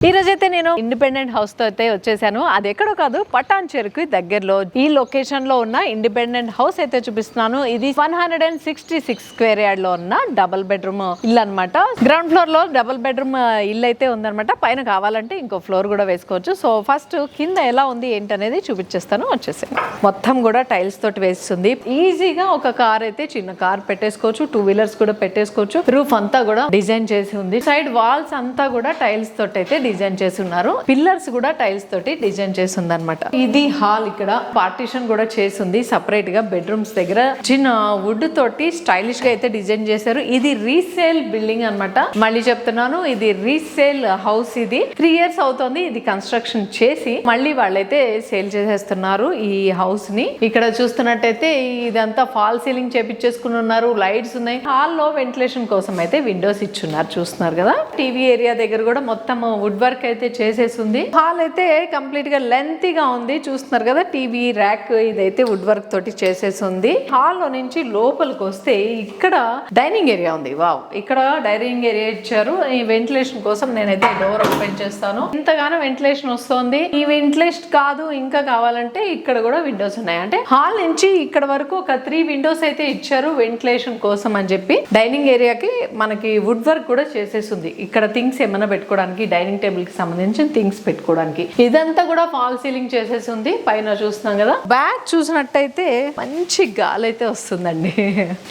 ఈ రోజైతే నేను ఇండిపెండెంట్ హౌస్ తో అయితే వచ్చేసాను. అది ఎక్కడో కాదు, పటాన్ చెరుకు దగ్గరలో ఈ లొకేషన్ లో ఉన్న ఇండిపెండెంట్ హౌస్ అయితే చూపిస్తున్నాను. ఇది 166 స్క్వేర్ యార్డ్ లో ఉన్న డబుల్ బెడ్రూమ్ ఇల్లు అనమాట. గ్రౌండ్ ఫ్లోర్ లో డబుల్ బెడ్రూమ్ ఇల్లు అయితే ఉందన్నమాట. పైన కావాలంటే ఇంకో ఫ్లోర్ కూడా వేసుకోవచ్చు. సో ఫస్ట్ కింద ఎలా ఉంది ఏంటనేది చూపించేస్తాను. వచ్చేసాను. మొత్తం కూడా టైల్స్ తోటి వేస్తుంది. ఈజీగా ఒక కార్ అయితే చిన్న కార్ పెట్టేసుకోవచ్చు, 2 వీలర్స్ కూడా పెట్టేసుకోవచ్చు. రూఫ్ అంతా కూడా డిజైన్ చేసి ఉంది. సైడ్ వాల్స్ అంతా కూడా టైల్స్ తోటి అయితే డిజైన్ చేసి ఉన్నారు. పిల్లర్స్ కూడా టైల్స్ తోటి డిజైన్ చేసి ఉంది అనమాట. ఇది హాల్. ఇక్కడ పార్టీషన్ కూడా చేసి ఉంది సపరేట్ గా. బెడ్రూమ్స్ దగ్గర చిన్న వుడ్ తోటి స్టైలిష్ గా అయితే డిజైన్ చేశారు. ఇది రీసేల్ బిల్డింగ్ అనమాట. మళ్ళీ చెప్తున్నాను, ఇది రీసేల్ హౌస్. ఇది 3 ఇయర్స్ అవుతుంది ఇది కన్స్ట్రక్షన్ చేసి. మళ్ళీ వాళ్ళైతే సేల్ చేసేస్తున్నారు ఈ హౌస్ ని. ఇక్కడ చూస్తున్నట్టయితే ఇదంతా ఫాల్ సీలింగ్ చేపించేసుకుని ఉన్నారు. లైట్స్ ఉన్నాయి. హాల్ లో వెంటిలేషన్ కోసం అయితే విండోస్ ఇచ్చున్నారు. చూస్తున్నారు కదా. టీవీ ఏరియా దగ్గర కూడా మొత్తం వుడ్ వర్క్ అయితే చేసేసింది. హాల్ అయితే కంప్లీట్ గా లెంతీగా ఉంది. చూస్తున్నారు కదా. టీవీ ర్యాక్ ఇదైతే వుడ్ వర్క్ తోటి చేసేసింది. హాల్ లో నుంచి లోపలికి వస్తే ఇక్కడ డైనింగ్ ఏరియా ఉంది. వావ్, ఇక్కడ డైనింగ్ ఏరియా ఇచ్చారు. ఈ వెంటిలేషన్ కోసం నేనైతే డోర్ ఓపెన్ చేస్తాను. ఇంతగానో వెంటిలేషన్ వస్తుంది. ఈ వెంటిలేషన్ కాదు, ఇంకా కావాలంటే ఇక్కడ కూడా విండోస్ ఉన్నాయి. అంటే హాల్ నుంచి ఇక్కడ వరకు ఒక 3 విండోస్ అయితే ఇచ్చారు వెంటిలేషన్ కోసం అని చెప్పి. డైనింగ్ ఏరియాకి మనకి వుడ్ వర్క్ కూడా చేసేసింది. ఇక్కడ థింగ్స్ ఏమైనా పెట్టుకోవడానికి, డైనింగ్ టేబుల్ కి సంబంధించిన థింగ్స్ పెట్టుకోవడానికి ఇదంతా కూడా ఫాల్ సీలింగ్ చేసేసి ఉంది. పైన చూస్తున్నాం కదా. బ్యాక్ చూసినట్టయితే మంచి గాలి అయితే వస్తుందండి.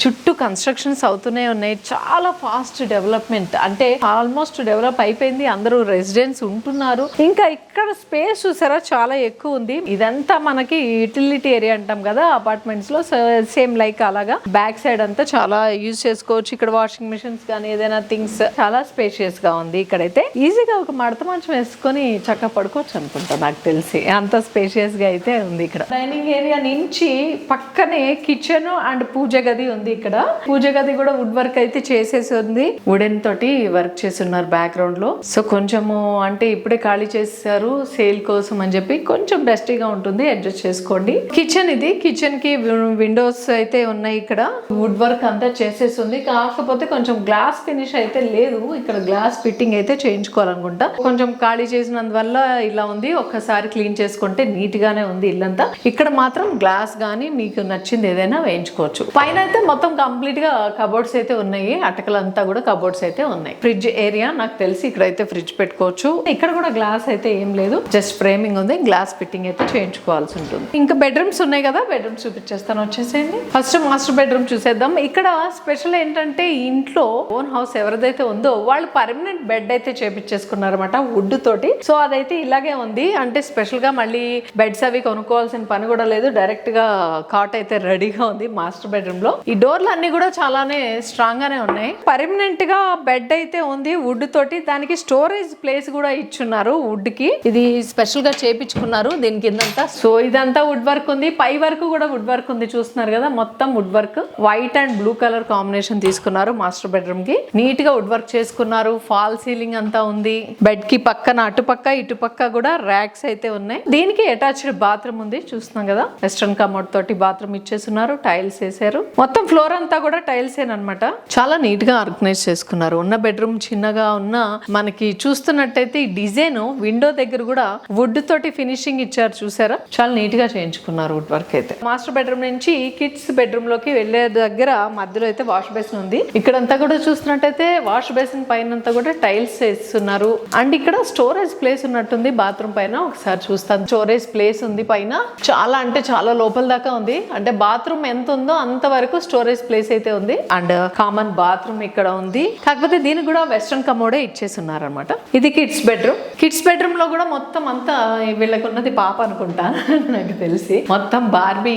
చుట్టూ కన్స్ట్రక్షన్స్ అవుతూనే ఉన్నాయి. చాలా ఫాస్ట్ డెవలప్మెంట్. అంటే ఆల్మోస్ట్ డెవలప్ అయిపోయింది. అందరూ రెసిడెంట్స్ ఉంటున్నారు. ఇంకా ఇక్కడ స్పేస్ చూసారా చాలా ఎక్కువ ఉంది. ఇదంతా మనకి యూటిలిటీ ఏరియా అంటాం కదా అపార్ట్మెంట్స్ లో. సేమ్ లైక్ అలాగా బ్యాక్ సైడ్ అంతా చాలా యూజ్ చేసుకోవచ్చు. ఇక్కడ వాషింగ్ మిషన్స్ కానీ ఏదైనా థింగ్స్ చాలా స్పేషియస్ గా ఉంది. ఇక్కడైతే ఈజీగా ఒక మడత మంచం వేసుకొని చక్కగా పడుకోవచ్చు అనుకుంటా నాకు తెలిసి. అంత స్పేషియస్ గా అయితే ఉంది. ఇక్కడ డైనింగ్ ఏరియా నుంచి పక్కనే కిచెన్ అండ్ పూజ గది ఉంది. ఇక్కడ పూజ గది కూడా వుడ్ వర్క్ అయితే చేసేసి ఉంది. వుడెన్ తోటి వర్క్ చేసి ఉన్నారు బ్యాక్గ్రౌండ్ లో. సో కొంచెము అంటే ఇప్పుడే ఖాళీ చేశారు సేల్ కోసం అని చెప్పి. కొంచెం డస్టీగా ఉంటుంది, అడ్జస్ట్ చేసుకోండి. కిచెన్ ఇది. కిచెన్ కి విండోస్ అయితే ఉన్నాయి. ఇక్కడ వుడ్ వర్క్ అంతా చేసేసి ఉంది. కాకపోతే కొంచెం గ్లాస్ ఫినిష్ అయితే లేదు. ఇక్కడ గ్లాస్ ఫిట్టింగ్ అయితే చేయించుకోవాలనుకుంటా. కొంచెం ఖాళీ చేసినందువల్ల ఇలా ఉంది. ఒక్కసారి క్లీన్ చేసుకుంటే నీట్ గానే ఉంది ఇల్లంతా. ఇక్కడ మాత్రం గ్లాస్ గానీ మీకు నచ్చింది ఏదైనా వేయించుకోవచ్చు. పైన అయితే మొత్తం కంప్లీట్ గా కబోర్డ్స్ అయితే ఉన్నాయి. అటకలంతా కూడా కబోర్డ్స్ అయితే ఉన్నాయి. ఫ్రిడ్జ్ ఏరియా నాకు తెలిసి ఇక్కడైతే ఫ్రిడ్జ్ పెట్టుకోవచ్చు. ఇక్కడ కూడా గ్లాస్ అయితే ఏం లేదు, జస్ట్ ఫ్రేమింగ్ ఉంది. గ్లాస్ ఫిట్టింగ్ అయితే చేయించుకోవాల్సి ఉంటుంది. ఇంకా బెడ్రూమ్స్ ఉన్నాయి కదా, బెడ్రూమ్స్ చూపించేస్తాను. వచ్చేసేయండి. ఫస్ట్ మాస్టర్ బెడ్రూమ్ చూసేద్దాం. ఇక్కడ స్పెషల్ ఏంటంటే ఇంట్లో ఓన్ హౌస్ ఎవరిదైతే ఉందో వాళ్ళు పర్మనెంట్ బెడ్ అయితే చేపించేసుకున్నారు అనమాట వుడ్ తోటి. సో అదైతే ఇలాగే ఉంది. అంటే స్పెషల్ గా మళ్ళీ బెడ్స్ అవి కొనుక్కోవాల్సిన పని కూడా లేదు. డైరెక్ట్ గా కాట్ అయితే రెడీగా ఉంది మాస్టర్ బెడ్రూమ్ లో. ఈ డోర్లు అన్ని కూడా చాలానే స్ట్రాంగ్ గానే ఉన్నాయి. పర్మనెంట్ గా బెడ్ అయితే ఉంది వుడ్ తోటి. దానికి స్టోరేజ్ ప్లేస్ కూడా ఇచ్చున్నారు వుడ్ కి. ఇది స్పెషల్ గా చేపించుకున్నారు దీని కిందంతా. సో ఇదంతా వుడ్ వర్క్ ఉంది. పై వరకు కూడా వుడ్ వర్క్ ఉంది. చూస్తున్నారు కదా. మొత్తం wood work. White and blue colour combination తీసుకున్నారు మాస్టర్ బెడ్రూమ్ కి. నీట్ గా వుడ్ వర్క్ చేసుకున్నారు. ఫాల్ సీలింగ్ అంతా ఉంది. బెడ్ కి పక్కన అటుపక్క ఇటుపక్క కూడా ర్యాక్స్ అయితే ఉన్నాయి. దీనికి అటాచ్డ్ బాత్రూమ్ ఉంది. చూస్తున్నాం కదా. వెస్ట్రన్ కమోడ్ తోటి బాత్రూమ్ ఇచ్చేస్తున్నారు. టైల్స్ వేసారు. మొత్తం ఫ్లోర్ అంతా కూడా టైల్స్ ఏనమాట. చాలా నీట్ గా ఆర్గనైజ్ చేసుకున్నారు. ఉన్న బెడ్రూమ్ చిన్నగా ఉన్న మనకి చూస్తున్నట్టయితే ఈ డిజైన్ విండో దగ్గర కూడా వుడ్ తోటి ఫినిషింగ్ ఇచ్చారు. చూసారా. చాలా నీట్ గా చేయించుకున్నారు వుడ్ వర్క్ అయితే. మాస్టర్ బెడ్రూమ్ నుంచి కిడ్స్ బెడ్రూమ్ లోకి వెళ్లే దగ్గర మధ్యలో అయితే వాష్ బేసిన్ ఉంది. ఇక్కడంతా కూడా చూస్తున్నట్టయితే వాష్ బేసిన్ పైన అంతా కూడా టైల్స్ వేస్తున్నారు. అండ్ ఇక్కడ స్టోరేజ్ ప్లేస్ ఉన్నట్టుంది బాత్రూమ్ పైన. ఒకసారి చూస్తాను. స్టోరేజ్ ప్లేస్ ఉంది పైన. చాలా అంటే చాలా లోపల దాకా ఉంది. అంటే బాత్రూమ్ ఎంత ఉందో అంత వరకు స్టోరేజ్ ప్లేస్ అయితే ఉంది. అండ్ కామన్ బాత్రూమ్ ఇక్కడ ఉంది. కాకపోతే దీనికి కూడా వెస్ట్రన్ కమోడే ఇచ్చేసి ఉన్నారు అనమాట. ఇది కిడ్స్ బెడ్రూమ్. కిడ్స్ బెడ్రూమ్ లో కూడా మొత్తం అంతా వీళ్ళకి ఉన్నది పాప అనుకుంటా నాకు తెలిసి. మొత్తం బార్బీ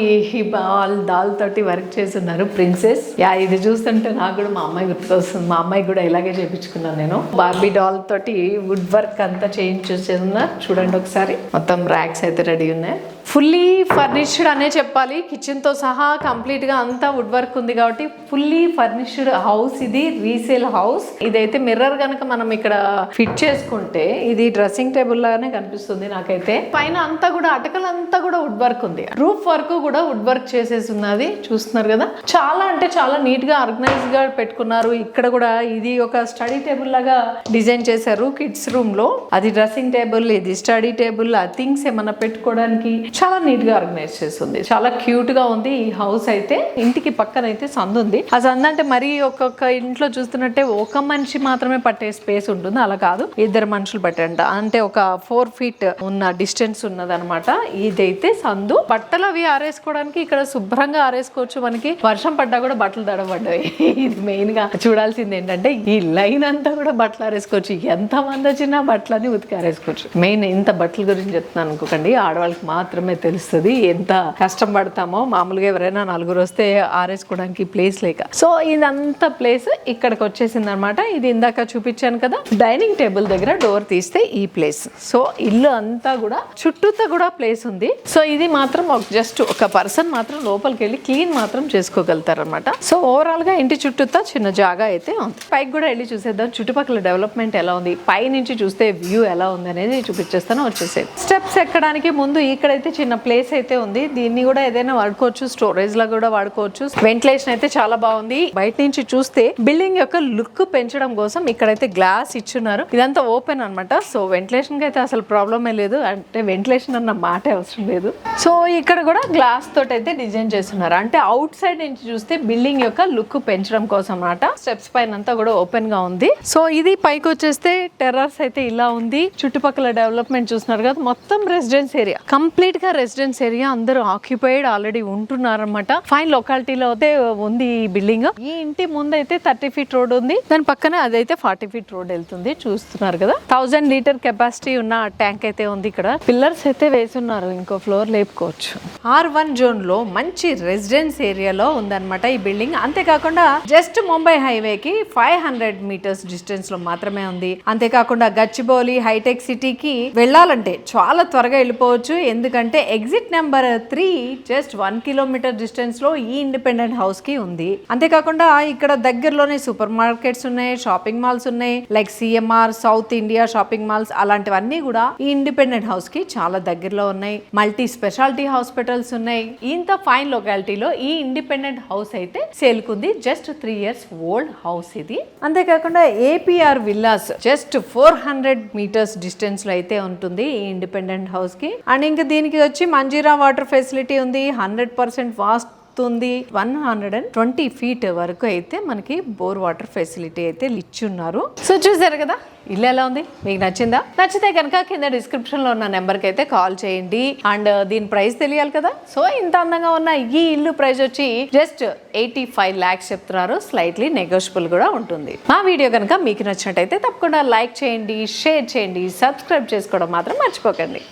డాల్ తోటి వర్క్ చేసి ఉన్నారు. ప్రిన్సెస్. ఇది చూస్తుంటే నాకు కూడా మా అమ్మాయి గుర్తొస్తుంది. మా అమ్మాయి కూడా ఇలాగే చేయించుకున్నాను నేను. బార్బీ డాల్ తోటి వుడ్ వర్క్ అంతా చేయించేస్తున్నారు. చూడండి ఒకసారి. మొత్తం ర్యాక్స్ అయితే రెడీ ఉన్నాయి. ఫుల్లీ ఫర్నిష్డ్ అనే చెప్పాలి. కిచెన్ తో సహా కంప్లీట్ గా అంతా వుడ్ వర్క్ ఉంది కాబట్టి ఫుల్లీ ఫర్నిష్డ్ హౌస్ ఇది. Resale house. ఇదైతే మిర్రర్ గనక మనం ఇక్కడ ఫిట్ చేసుకుంటే ఇది డ్రెస్సింగ్ టేబుల్ లాగానే కనిపిస్తుంది నాకైతే. పైన అంతా కూడా అటకలంతా కూడా వుడ్ వర్క్ ఉంది. రూఫ్ వర్క్ కూడా వుడ్ వర్క్ చేసేసి ఉన్నది, చూస్తున్నారు కదా. చాలా అంటే చాలా నీట్ గా ఆర్గనైజ్ గా పెట్టుకున్నారు. ఇక్కడ కూడా ఇది ఒక స్టడీ టేబుల్ లాగా డిజైన్ చేశారు కిడ్స్ రూమ్ లో. అది డ్రెస్సింగ్ టేబుల్, ఇది స్టడీ టేబుల్, ఆ థింగ్స్ ఏమన్నా పెట్టుకోవడానికి చాలా నీట్ గా ఆర్గనైజ్ చేస్తుంది. చాలా క్యూట్ గా ఉంది ఈ హౌస్ అయితే. ఇంటికి పక్కన అయితే సందు ఉంది. ఆ సందు అంటే మరి ఒక్కొక్క ఇంట్లో చూస్తున్నట్టే ఒక మనిషి మాత్రమే పట్టే స్పేస్ ఉంటుంది, అలా కాదు, ఇద్దరు మనుషులు పట్టంట. అంటే ఒక 4 feet ఉన్న డిస్టెన్స్ ఉన్నదన్నమాట. ఇదైతే సందు. బట్టలు అవి ఆరేసుకోవడానికి ఇక్కడ శుభ్రంగా ఆరేసుకోవచ్చు. మనకి వర్షం పడ్డా కూడా బట్టలు తడబడ్డాయి. ఇది మెయిన్ గా చూడాల్సింది ఏంటంటే ఈ లైన్ అంతా కూడా బట్టలు ఆరేసుకోవచ్చు. ఎంత మంది వచ్చినా బట్టలని ఉతికి ఆరేసుకోవచ్చు. మెయిన్ ఇంత బట్టల గురించి చెప్తున్నాను అనుకోకండి, ఆడవాళ్ళకి మాత్రమే తెలుస్తుంది ఎంత కష్టం పడతామో. మామూలుగా ఎవరైనా 4 వస్తే ఆరేసుకోవడానికి ప్లేస్ లేక. సో ఇదంతా ప్లేస్ ఇక్కడికి వచ్చేసింది అనమాట. ఇది ఇందాక చూపించాను కదా, డైనింగ్ టేబుల్ దగ్గర డోర్ తీస్తే ఈ ప్లేస్. సో ఇల్లు అంతా కూడా చుట్టూతో కూడా ప్లేస్ ఉంది. సో ఇది మాత్రం జస్ట్ ఒక పర్సన్ మాత్రం లోపలికి వెళ్ళి క్లీన్ మాత్రం చేసుకోగలుగుతారు అనమాట. సో ఓవరాల్ గా ఇంటి చుట్టూతో చిన్న జాగా అయితే ఉంది. పైకి కూడా వెళ్ళి చూసేద్దాం చుట్టుపక్కల డెవలప్మెంట్ ఎలా ఉంది, పై నుంచి చూస్తే వ్యూ ఎలా ఉంది అనేది చూపించేస్తాను. వచ్చేసేది స్టెప్స్ ఎక్కడానికి ముందు ఇక్కడైతే చిన్న ప్లేస్ అయితే ఉంది. దీన్ని కూడా ఏదైనా వాడుకోవచ్చు, స్టోరేజ్ లా కూడా వాడుకోవచ్చు. వెంటిలేషన్ అయితే చాలా బాగుంది. బయట నుంచి చూస్తే బిల్డింగ్ యొక్క లుక్ పెంచడం కోసం ఇక్కడైతే గ్లాస్ ఇచ్చున్నారు. ఇదంతా ఓపెన్ అన్నమాట. సో వెంటిలేషన్ కి అయితే అసలు ప్రాబ్లమే లేదు. అంటే వెంటిలేషన్ అన్న మాట అవసరం లేదు. సో ఇక్కడ కూడా గ్లాస్ తోటి అయితే డిజైన్ చేస్తున్నారు. అంటే అవుట్ సైడ్ నుంచి చూస్తే బిల్డింగ్ యొక్క లుక్ పెంచడం కోసం అన్నమాట. స్టెప్స్ పైన అంతా కూడా ఓపెన్ గా ఉంది. సో ఇది పైకి వచ్చేస్తే టెర్రస్ అయితే ఇలా ఉంది. చుట్టుపక్కల డెవలప్మెంట్ చూస్తున్నారు కదా, మొత్తం రెసిడెన్స్ ఏరియా, కంప్లీట్ గా రెసిడెన్స్ ఏరియా. అందరూ ఆక్యుపైడ్ ఆల్రెడీ ఉంటున్నారు అనమాట. ఫైన్ లొకాలిటీలో అయితే ఉంది ఈ బిల్డింగ్. ఈ ఇంటి ముందు అయితే 30 feet రోడ్ ఉంది. దాని పక్కన అదైతే 40 feet రోడ్ వెళ్తుంది. చూస్తున్నారు కదా, 1000 లీటర్ కెపాసిటీ ఉన్న ట్యాంక్ అయితే ఉంది. ఇక్కడ పిల్లర్స్ అయితే వేసున్నారు, ఇంకో ఫ్లోర్ లేపుకోవచ్చు. R1 జోన్ లో మంచి రెసిడెన్స్ ఏరియాలో ఉందన్నమాట ఈ బిల్డింగ్. అంతేకాకుండా జస్ట్ ముంబై హైవేకి 500 meters డిస్టెన్స్ లో మాత్రమే ఉంది. అంతేకాకుండా గచ్చిబౌలి హైటెక్ సిటీకి వెళ్ళాలంటే చాలా త్వరగా వెళ్ళిపోవచ్చు. ఎందుకంటే exit number 3 just 1 kilometer distance లో ఈ ఇండిపెండెంట్ హౌస్ కి ఉంది. అంతేకాకుండా ఇక్కడ దగ్గరలోనే సూపర్ మార్కెట్స్ ఉన్నాయి, షాపింగ్ మాల్స్ ఉన్నాయి, like CMR, south India shopping malls, అలాంటివన్నీ కూడా ఈ ఇండిపెండెంట్ హౌస్ కి చాలా దగ్గరలో ఉన్నాయి. మల్టీ స్పెషాలిటీ హాస్పిటల్స్ ఉన్నాయి. ఇంత ఫైన్ లొకాలిటీలో ఈ ఇండిపెండెంట్ హౌస్ అయితే సేల్కుంది. జస్ట్ 3 years ఓల్డ్ హౌస్ ఇది. అంతేకాకుండా APR villas just 400 meters distance లో అయితే ఉంటుంది ఈ ఇండిపెండెంట్ హౌస్ కి. అండ్ ఇంకా దీనికి వచ్చి మంజీరా వాటర్ ఫెసిలిటీ ఉంది. 100% వాస్ట్ ఉంది. 120 feet వరకు అయితే మనకి బోర్ వాటర్ ఫెసిలిటీ అయితే ఇచ్చున్నారు. సో చూసారు కదా ఇల్లు ఎలా ఉంది, మీకు నచ్చిందా? నచ్చితే కనుక కింద డిస్క్రిప్షన్ లో ఉన్న నెంబర్కి అయితే కాల్ చేయండి. అండ్ దీని ప్రైస్ తెలియాలి కదా. సో ఇంత అందంగా ఉన్న ఈ ఇల్లు ప్రైస్ వచ్చి జస్ట్ 85 lakhs చెప్తున్నారు. స్లైట్లీ నెగోషియబుల్ కూడా ఉంటుంది. మా వీడియో కనుక మీకు నచ్చినట్టయితే తప్పకుండా లైక్ చేయండి, షేర్ చేయండి, సబ్స్క్రైబ్ చేసుకోవడం మాత్రం మర్చిపోకండి.